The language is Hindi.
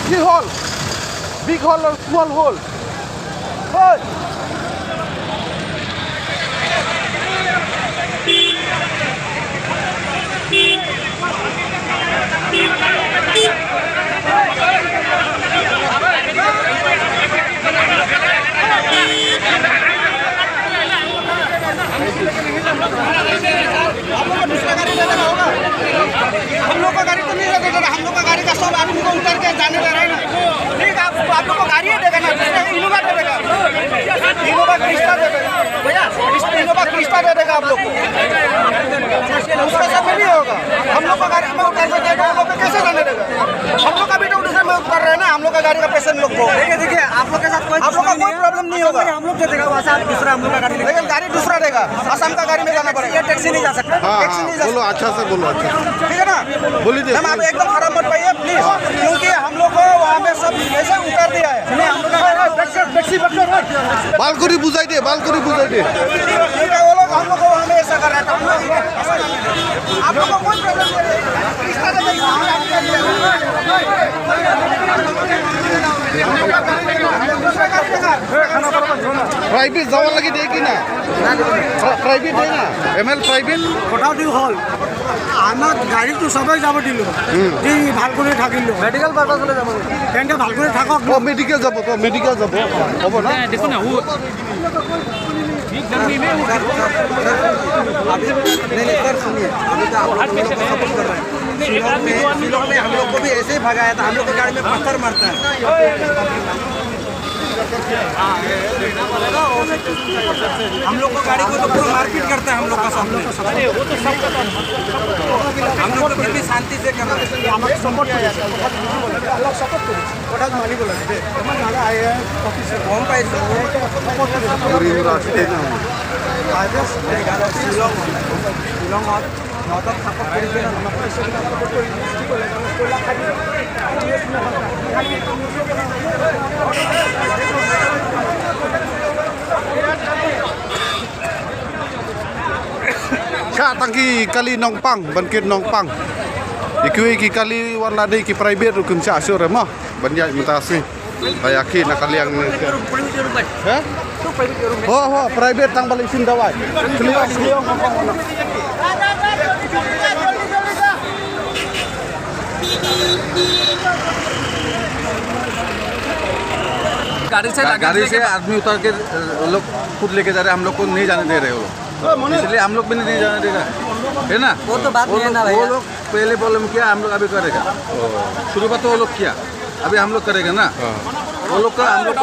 Keyhole. Big hole or small hole? Hey! हम लोग का गाड़ी तो नहीं लगेगा, हम लोग का गाड़ी का सब आदमी को उतर के जाने दे रहे हैं ना। ठीक, आप लोग को गाड़ी ही देगा ना, इनोवा दे देगा, इनोवा क्रिस्टा दे देगा भैया, इनोवा क्रिस्टा दे देगा आप लोग को, उसका सब नहीं होगा। हम लोग का गाड़ी में उतर के जाएगा, हम लोग को कैसे जाने देगा? हम लोग का भी तो दूसरे में उतर रहे हैं ना, हम लोग का गाड़ी का पेशेंट लोग को। देखिए आप लोग के साथ आप लोग का कोई प्रॉब्लम नहीं होगा, हम लोग जो देगा वहाँ से आप दूसरा हम लोग का गाड़ी, लेकिन गाड़ी दूसरा देगा, असम का गाड़ी में जाना पड़ेगा, टैक्सी नहीं जा सकता। बोलो अच्छा से बोलो, अच्छा ठीक है ना, बोली दे। हम आप एकदम खराब मत पाइए प्लीज, क्योंकि हम लोग को वहाँ पे सब ऐसे उतर दिया है। हम लोग बालकोनी बुझाई दे, बालकोनी बुझाई दे। ठीक है, वो लोग हम लोग को वहाँ में ऐसा कर रहा था, आप लोग को कोई प्रॉब्लम नहीं है। प्राइवेट जावा लगी दे कि ना, प्राइवेट है ना, ML प्राइवेट কথা দিও হল আমার গাড়ি তো সবাই যাব দিল যে ভাল করে থাকিল মেডিকেল পারপাসলে যাব তেনকে ভাল করে থাকক ও মেডিকেল যাব তো মেডিকেল যাব হবে না देखो ना वो गर्मी में नहीं सर सुनिए, अभी तो आप लोग को सपोर्ट कर रहे हैं। शिलोंग में हम लोग को भी ऐसे ही भगाया था, हम लोग की गाड़ी में पत्थर मारता है। हम लोग को गाड़ी को तो पूरा मारपीट करता है, हम लोग का सामने। हम लोग तो फिर भी शांति से कर रहे हैं। Support Kak tangki kali Nongpang, Bangkit Nongpang. Ikui ki kali warna dei ki private hukum sia asur mah. Banyak mutasi. Bayaki nak kali yang Hah? Oh, private tang balik Sindawai. Keliau गाड़ी से आदमी उतर के लोग खुद लेके जा रहे हैं, हम लोग को नहीं जाने दे रहे वो लोग, इसलिए हम लोग भी नहीं जाने देगा, है ना। वो तो बात नहीं है ना भैया। वो लोग पहले प्रॉब्लम किया, हम लोग अभी करेगा। शुरुआत तो वो लोग किया, अभी हम लोग करेगा ना। वो लोग का हम लोग का